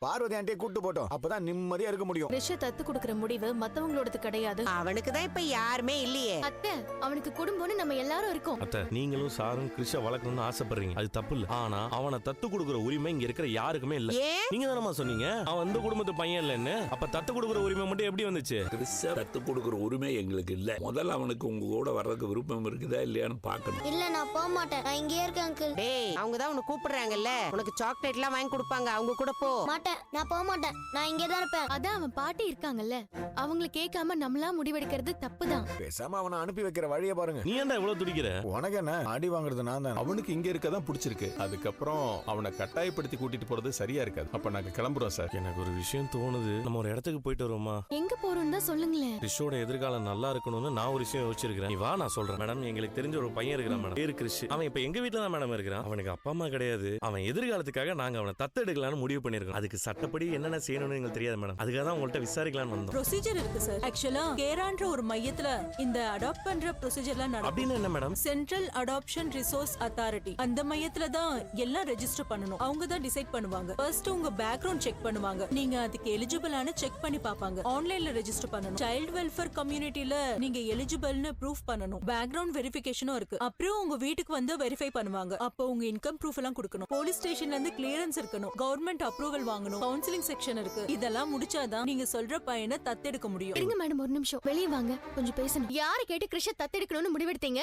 பார்வதி ஆண்டியை கூட்டு போட்டோம், அப்பதான் நிம்மதியா இருக்க முடியும். கிறிஷ தத்து குடுக்கற முடிவு மத்தவங்களோடது கிடையாது. அவனுக்கு தான் இப்ப யாருமே இல்லையே. அத்தை, அவனுக்கு குடும்பம்னு நம்ம எல்லாரும் இருக்கோம். அத்தை, நீங்களும் சாரும் கிறிஷ வளர்க்கணும்னு ஆசைப்படுறீங்க, அது தப்பு இல்ல. ஆனா அவனை தத்து கொடுக்குற உரிமை இங்க இருக்கிற யாருக்குமே இல்ல. நீங்க தானமா சொன்னீங்க அவன் அந்த குடும்பத்து பையன் இல்லன்னு. அப்ப தத்து கொடுக்குற உரிமை மட்டும் எப்படி வந்துச்சு? கிறிஷ தத்து கொடுக்குற உரிமை எங்களுக்கு இல்ல. முதல்ல அவனுக்கு உங்க கூட வர்றதுக்கு விருப்பம் இருக்குதா இல்லையான்னு பாக்கணும். இல்ல, நான் போக மாட்டேன், நான் இங்கே இருக்கேன் அங்கிள். டேய், அவங்க தான் உன்னை கூப்பிடுறாங்கல்ல, உனக்கு சாக்லேட் எல்லாம் வாங்கி கொடுப்பாங்க, அவங்க கூட போ. மாட்டேன், நான் போக மாட்டேன், நான் இங்கே தான் இருப்பேன். அதான் அவன் பாட்டி இருக்காங்கல்ல, அவங்கள கேட்காம நம்மளா முடிவெடுக்கிறது தப்புதான். பேசாம அவனை அனுப்பி வைக்கிற வழியை பாருங்க. நீ ஏன்டா இவ்வளவு துடிக்கிற? உனக்கு என்ன அடி வாங்குறது? நான் தான். அவனுக்கு இங்க இருக்கதான் பிடிச்சிருக்கு. அதுக்கப்புறம் அவனை கட்டாயப்படுத்தி கூட்டிட்டு போறது சரியா இருக்காது. அப்ப நாங்க கிளம்புறோம் சார். எனக்கு ஒரு விஷயம் தோணுது, நம்ம ஒரு இடத்துக்கு போயிட்டு வருவோமா? எங்க போறோம்னு தான் சொல்லுங்களேன். கிறிஷோட எதிர்காலம் நல்லா இருக்கணும்னு நான் ஒரு விஷயம் யோசிச்சிருக்கேன். நீ வா, நான் சொல்றேன். மேடம், எங்களுக்கு தெரிஞ்ச ஒரு பையன் இருக்கிறான் மேடம், பேரு கிறிஷ். அவன் இப்ப எங்க வீட்டுல தான் மேடம் இருக்கிறான். அவனுக்கு அப்பா அம்மா கிடையாது. அவன் எதிர்காலத்துக்காக நாங்க அவனை தத்து எடுக்கலாம்னு முடிவு பண்ணிருக்கோம். அதுக்கு சட்டப்படி என்னென்ன செய்யணும்னு எங்களுக்கு தெரியாது மேடம். அதுக்காக தான் உங்கள்ட்ட விசாரிக்கலாம்னு வந்தோம். ப்ரொசீஜர் இருக்கு சார். ஆக்சுவலா கேரான்ற ஒரு மையத்துல இந்த அடாப்ட் பண்ற ப்ரொசீஜர்லாம் நடக்கும். அப்படின்னு என்ன madam? Central adoption resource authority அந்த மையத்துல தான் எல்லாம் ரெஜிஸ்டர் பண்ணணும். அவங்க தான் டிசைட் பண்ணுவாங்க. ஃபர்ஸ்ட் உங்க பேக்ரவுண்ட் செக் பண்ணுவாங்க. நீங்க அதுக்கு எலிஜிபிளான செக் பண்ணி பாப்பாங்க. ஆன்லைன்ல ரெஜிஸ்டர் பண்ணணும். சைல்ட் வெல்ஃபேர் கம்யூனிட்டில நீங்க எலிஜிபிள்னு ப்ரூஃப் பண்ணணும். பேக்ரவுண்ட் வெரிஃபிகேஷனும் இருக்கு. அப்புறம் உங்க வீட்டுக்கு வந்து வெரிஃபை பண்ணுவாங்க. அப்போ உங்க இன்கம் ப்ரூஃப் எல்லாம் கொடுக்கணும். போலீஸ் ஸ்டேஷன்ல இருந்து கிளியரன்ஸ் இருக்கணும். கவர்மெண்ட் அப்ரூவல் வாங்கணும். கவுன்சிலிங் செக்ஷன் இருக்கு. இதெல்லாம் முடிச்சாதான் நீங்க சொல்ற பையனை தத்தெடுக்க முடியும். இருங்க மேடம், ஒரு நிமிஷம் வெளியே வாங்க, கொஞ்சம் பேசணும். யாரை கேட்டு கிறிஷ தத்தெடுக்கணும்னு முடிவெடுத்தீங்க?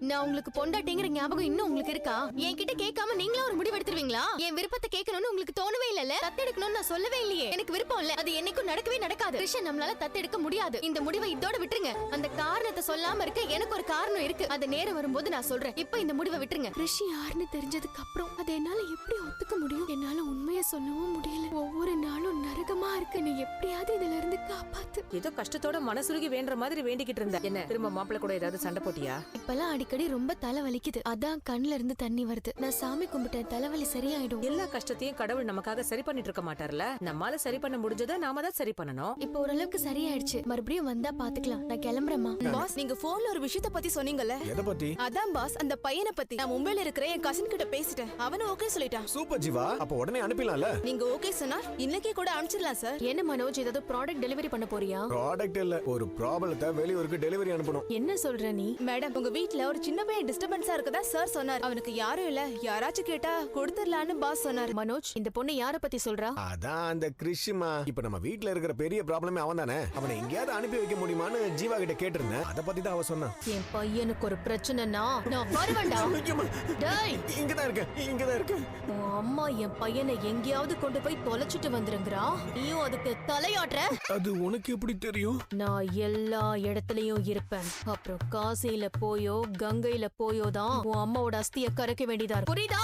நான் உங்களுக்கு பொண்டாட்டிங்கிற ஞாபகம் இன்னும் உங்களுக்கு இருக்கா? என்கிட்ட கேட்காம நீங்களா ஒரு முடிவெடுத்துருவீங்களா? என் விருப்பத்தை கேட்கணும்னு உங்களுக்கு தோணவே இல்லல? தத்தெடுக்கணும்னு நான் சொல்லவே இல்லையே. எனக்கு விருப்பம் இல்ல, அது என்னைக்கும் நடக்கவே நடக்காது. கிறிஷ நம்மளால தத்தெடுக்க முடியாது. இந்த முடிவை இதோட விட்டுருங்க. அந்த காரணத்தை சொல்லாம இருக்க எனக்கு ஒரு காரணம் இருக்கு. அது நேரம் வரும்போது நான் சொல்றேன். இப்ப இந்த முடிவை விட்டுருங்க. கிறிஷ் யாருன்னு தெரிஞ்சதுக்கு அப்புறம் அதை என்னால எப்படி ஒத்துக்க முடியும்? என்னால உண்மையை சொல்லவும் முடியல. ஒவ்வொரு நாளும் நரகமா இருக்கு. நீ எப்படியாவது இதுல இருந்து காப்பாத்து. ஏதோ கஷ்டத்தோட மனசுருகி வேண்ட மாதிரி வேண்டிக்கிட்டு இருந்த. என்ன திரும்ப மாப்பிள்ள கூட ஏதாவது சண்டை போட்டியா? இப்பெல்லாம் அடிக்கடி ரொம்ப தலை வலிக்குது. அதான் கண்ணுல இருந்து தண்ணி வருது. நான் சாமி கும்பிட்டேன், தலைவலி சரியாயிடும். எல்லா கஷ்டத்தையும் கடவுள் நமக்காக சரி பண்ணிட்டு இருக்க மாட்டார்ல. நம்மால சரி பண்ண முடிஞ்சதை நாம தான் சரி பண்ணணும். இப்ப ஓரளவுக்கு சரியாயிடுச்சு. மறுபடியும் வந்தா பாத்துக்கலாம். நான் கிளம்புறேம்மா. பாஸ், நீங்க போன்ல ஒரு விஷயத்த பத்தி சொன்னீங்கல்ல? எதை பத்தி? அதான் பாஸ், அந்த பையனை பத்தி. நான் மும்பைல இருக்கிற என் கசின் கிட்ட பேசிட்டேன். அவனும் ஓகே சொல்லிட்டான். சூப்பர் ஜீவா, அப்ப உடனே அனுப்பிடலாம்ல? நீங்க ஓகே சொன்னா இன்னைக்கே கூட அனுப்பிச்சிடலாம் சார். என்ன மனோஜ், ஏதாவது ப்ராடக்ட் டெலிவரி பண்ண போறியா? ப்ராடக்ட் இல்ல, ஒரு ப்ராப்ளத்தை வெளியூருக்கு டெலிவரி அனுப்பணும். என்ன சொல்ற நீ? மேடம், உங்க வீட்ல ஒரு சின்ன பையன் டிஸ்டர்பன்ஸா இருக்கதா சார் சொன்னார். அவனுக்கு யாரும் இல்ல, யாராச்சும் கேட்டா கொடுத்துடலான்னு பாஸ் சொன்னார். மனோஜ், இந்த பொண்ணு யார பத்தி சொல்றா? அதான் அந்த கிறிஷ்மா. இப்ப நம்ம வீட்ல இருக்கிற பெரிய ப்ராப்ளமே அவன் தானே. அவனை எங்கேயாவது அனுப்பி வைக்க முடியுமான்னு ஜீவா கிட்ட கேட்டிருந்தேன். அத பத்தி தான் அவ சொன்னா. என் பையனுக்கு ஒரு பிரச்சனைனா நான் வருவேன்டா. டேய், இங்கதான் இருக்கேன், இங்கதான் இருக்கேன். உன் அம்மா என் பையனை எங்கேயாவது கொண்டு போய் தொலைச்சிட்டு வந்துருங்கறா. நீயும் அதுக்கு தலையாட்ற? அது உனக்கு எப்படி தெரியும்? நான் எல்லா இடத்துலயும் இருப்பேன். அப்புறம் காசியில போயோ கங்கையில போயோ தான் உன் அம்மாவோட அஸ்திய கரைக்க வேண்டியதா இருக்கு. புரியுதா?